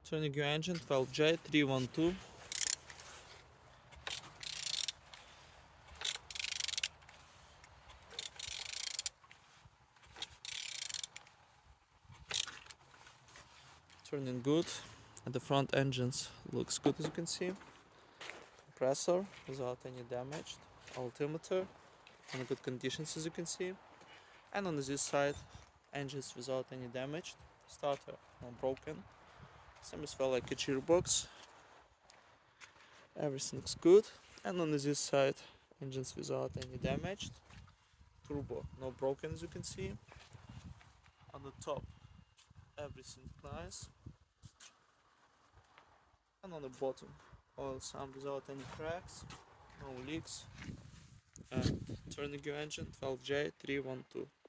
Turning your engine 12J312. Turning good, and the front engines looks good as you can see. Compressor without any damage. Altimeter in good conditions as you can see. And on this side, engines without any damage. Starter not broken. Same as well like a gearbox. Everything looks good. And on this side, engines without any damage. Turbo not broken as you can see. On the top, everything nice. And on the bottom, oil sump without any cracks, no leaks. And turning your engine 12J312.